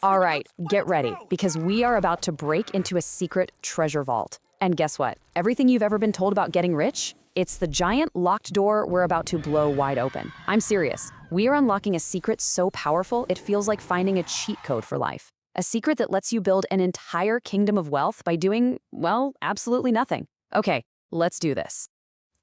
All right, get ready, because we are about to break into a secret treasure vault. And guess what? Everything you've ever been told about getting rich? It's the giant locked door we're about to blow wide open. I'm serious. We are unlocking a secret so powerful it feels like finding a cheat code for life. A secret that lets you build an entire kingdom of wealth by doing, well, absolutely nothing. Okay, let's do this.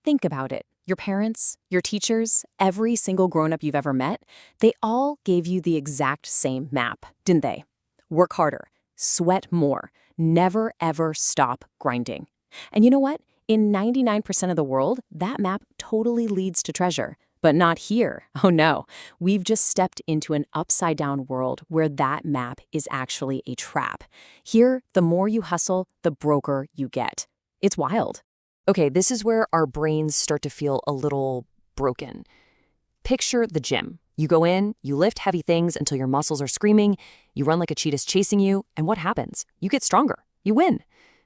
Think about it. Your parents, your teachers, every single grown-up you've ever met, they all gave you the exact same map, didn't they? Work harder, sweat more, never ever stop grinding. And you know what? In 99% of the world, that map totally leads to treasure. But not here. Oh no, we've just stepped into an upside-down world where that map is actually a trap. Here, the more you hustle, the broker you get. It's wild. Okay, this is where our brains start to feel a little broken. Picture the gym. You go in, you lift heavy things until your muscles are screaming, you run like a cheetah's chasing you, and what happens? You get stronger. You win.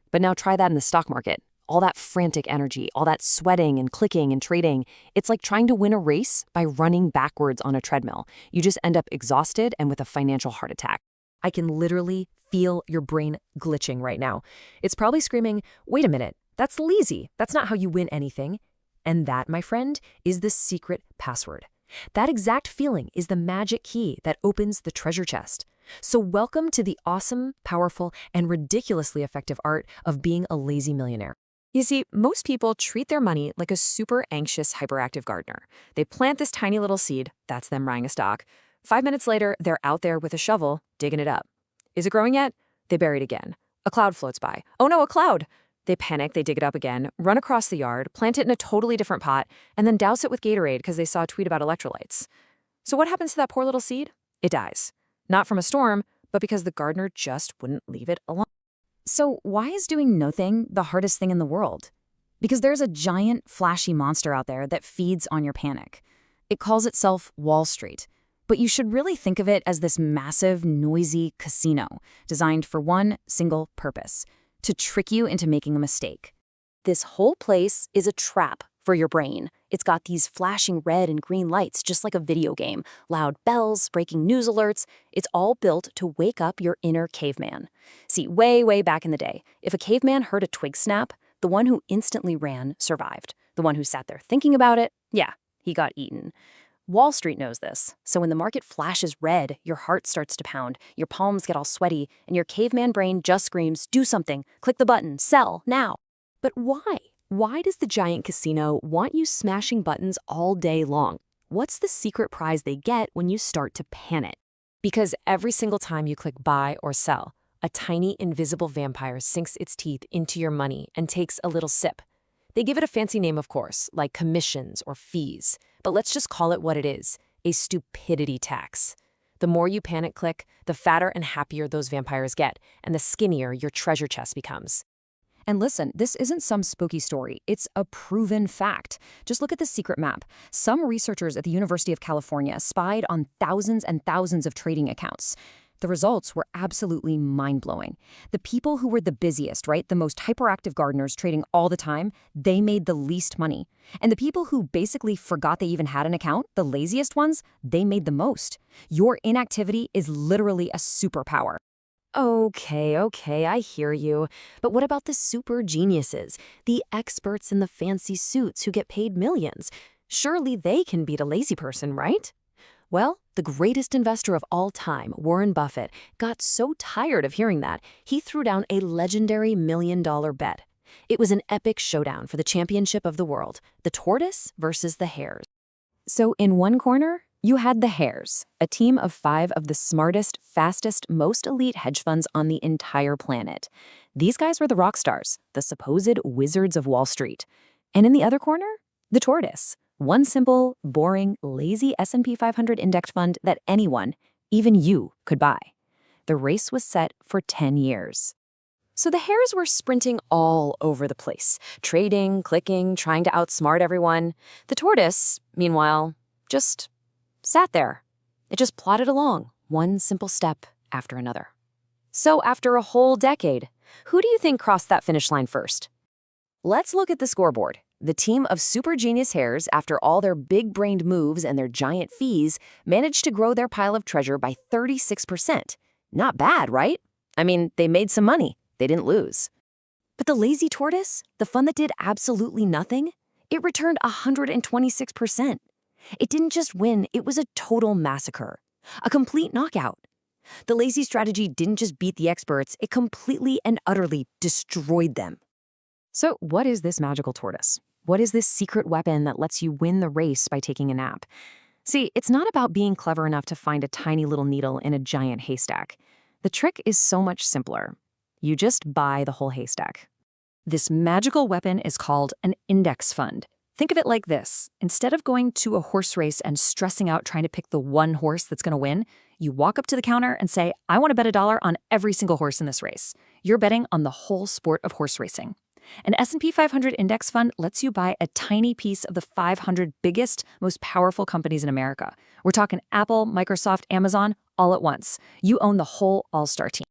But now try that in the stock market. All that frantic energy, all that sweating and clicking and trading, it's like trying to win a race by running backwards on a treadmill. You just end up exhausted and with a financial heart attack. I can literally feel your brain glitching right now. It's probably screaming, wait a minute. That's lazy. That's not how you win anything. And that, my friend, is the secret password. That exact feeling is the magic key that opens the treasure chest. So welcome to the awesome, powerful, and ridiculously effective art of being a lazy millionaire. You see, most people treat their money like a super anxious, hyperactive gardener. They plant this tiny little seed, that's them buying a stock. 5 minutes later, they're out there with a shovel, digging it up. Is it growing yet? They bury it again. A cloud floats by. Oh no, a cloud! They panic, they dig it up again, run across the yard, plant it in a totally different pot, and then douse it with Gatorade because they saw a tweet about electrolytes. So what happens to that poor little seed? It dies. Not from a storm, but because the gardener just wouldn't leave it alone. So why is doing nothing the hardest thing in the world? Because there's a giant, flashy monster out there that feeds on your panic. It calls itself Wall Street. But you should really think of it as this massive, noisy casino designed for one single purpose: to trick you into making a mistake. This whole place is a trap for your brain. It's got these flashing red and green lights, just like a video game, loud bells, breaking news alerts. It's all built to wake up your inner caveman. See, way back in the day, if a caveman heard a twig snap, the one who instantly ran survived. The one who sat there thinking about it, yeah, he got eaten. Wall Street knows this, so when the market flashes red, your heart starts to pound, your palms get all sweaty, and your caveman brain just screams, do something, click the button, sell, now. But why? Why does the giant casino want you smashing buttons all day long? What's the secret prize they get when you start to pan it? Because every single time you click buy or sell, a tiny invisible vampire sinks its teeth into your money and takes a little sip. They give it a fancy name, of course, like commissions or fees. But let's just call it what it is, a stupidity tax. The more you panic click, the fatter and happier those vampires get, and the skinnier your treasure chest becomes. And listen, this isn't some spooky story. It's a proven fact. Just look at the secret map. Some researchers at the University of California spied on thousands and thousands of trading accounts. The results were absolutely mind-blowing. The people who were the busiest, right, the most hyperactive gardeners trading all the time, they made the least money. And the people who basically forgot they even had an account, the laziest ones, they made the most. Your inactivity is literally a superpower. Okay, I hear you. But what about the super geniuses, the experts in the fancy suits who get paid millions? Surely they can beat a lazy person, right? Well, the greatest investor of all time, Warren Buffett, got so tired of hearing that, he threw down a legendary $1 million bet. It was an epic showdown for the championship of the world, the tortoise versus the hares. So in one corner, you had the hares, a team of 5 of the smartest, fastest, most elite hedge funds on the entire planet. These guys were the rock stars, the supposed wizards of Wall Street. And in the other corner, the tortoise. One simple, boring, lazy S&P 500 index fund that anyone, even you, could buy. The race was set for 10 years. So the hares were sprinting all over the place, trading, clicking, trying to outsmart everyone. The tortoise, meanwhile, just sat there. It just plodded along, one simple step after another. So after a whole decade, who do you think crossed that finish line first? Let's look at the scoreboard. The team of super genius hares, after all their big-brained moves and their giant fees, managed to grow their pile of treasure by 36%. Not bad, right? I mean, they made some money. They didn't lose. But the lazy tortoise, the fund that did absolutely nothing, it returned 126%. It didn't just win, it was a total massacre. A complete knockout. The lazy strategy didn't just beat the experts, it completely and utterly destroyed them. So what is this magical tortoise? What is this secret weapon that lets you win the race by taking a nap? See, it's not about being clever enough to find a tiny little needle in a giant haystack. The trick is so much simpler. You just buy the whole haystack. This magical weapon is called an index fund. Think of it like this. Instead of going to a horse race and stressing out trying to pick the one horse that's going to win, you walk up to the counter and say, I want to bet $1 on every single horse in this race. You're betting on the whole sport of horse racing. An S&P 500 index fund lets you buy a tiny piece of the 500 biggest, most powerful companies in America. We're talking Apple, Microsoft, Amazon, all at once. You own the whole all-star team.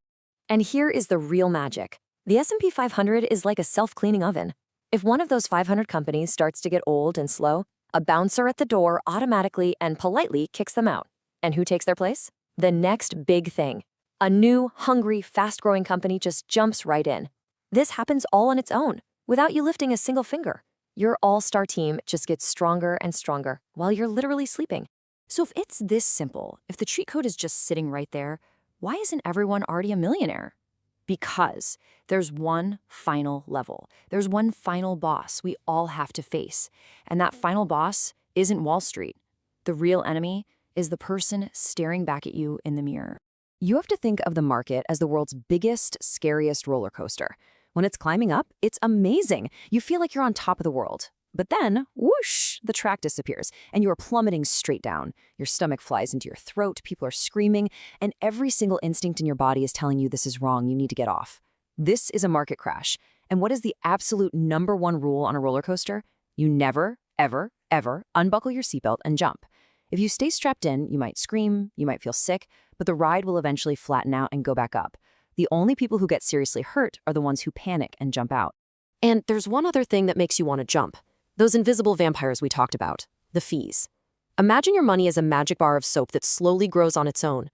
And here is the real magic. The S&P 500 is like a self-cleaning oven. If one of those 500 companies starts to get old and slow, a bouncer at the door automatically and politely kicks them out. And who takes their place? The next big thing. A new, hungry, fast-growing company just jumps right in. This happens all on its own, without you lifting a single finger. Your all-star team just gets stronger and stronger while you're literally sleeping. So if it's this simple, if the cheat code is just sitting right there, why isn't everyone already a millionaire? Because there's one final level. There's one final boss we all have to face. And that final boss isn't Wall Street. The real enemy is the person staring back at you in the mirror. You have to think of the market as the world's biggest, scariest roller coaster. When it's climbing up, it's amazing. You feel like you're on top of the world. But then, whoosh, the track disappears, and you are plummeting straight down. Your stomach flies into your throat, people are screaming, and every single instinct in your body is telling you this is wrong, you need to get off. This is a market crash. And what is the absolute #1 rule on a roller coaster? You never, ever, ever unbuckle your seatbelt and jump. If you stay strapped in, you might scream, you might feel sick, but the ride will eventually flatten out and go back up. The only people who get seriously hurt are the ones who panic and jump out. And there's one other thing that makes you want to jump. Those invisible vampires we talked about, the fees. Imagine your money as a magic bar of soap that slowly grows on its own.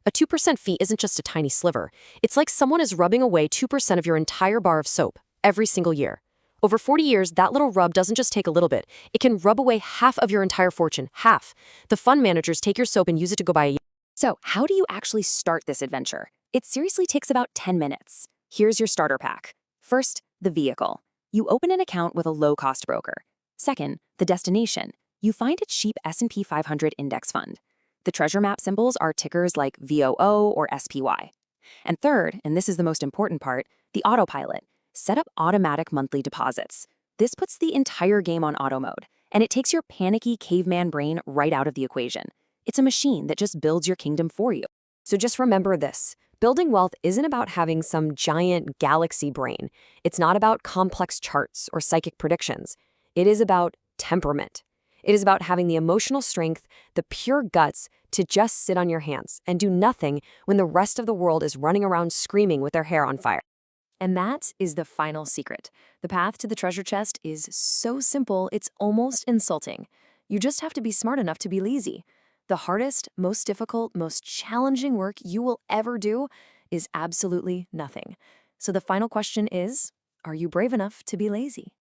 A 2% fee isn't just a tiny sliver. It's like someone is rubbing away 2% of your entire bar of soap every single year. Over 40 years, that little rub doesn't just take a little bit. It can rub away half of your entire fortune, half. The fund managers take your soap and use it to go buy a... So how do you actually start this adventure? It seriously takes about 10 minutes. Here's your starter pack. First, the vehicle. You open an account with a low-cost broker. Second, the destination. You find a cheap S&P 500 index fund. The treasure map symbols are tickers like VOO or SPY. And third, and this is the most important part, the autopilot. Set up automatic monthly deposits. This puts the entire game on auto mode, and it takes your panicky caveman brain right out of the equation. It's a machine that just builds your kingdom for you. So just remember this. Building wealth isn't about having some giant galaxy brain. It's not about complex charts or psychic predictions. It is about temperament. It is about having the emotional strength, the pure guts to just sit on your hands and do nothing when the rest of the world is running around screaming with their hair on fire. And that is the final secret. The path to the treasure chest is so simple, it's almost insulting. You just have to be smart enough to be lazy. The hardest, most difficult, most challenging work you will ever do is absolutely nothing. So the final question is, are you brave enough to be lazy?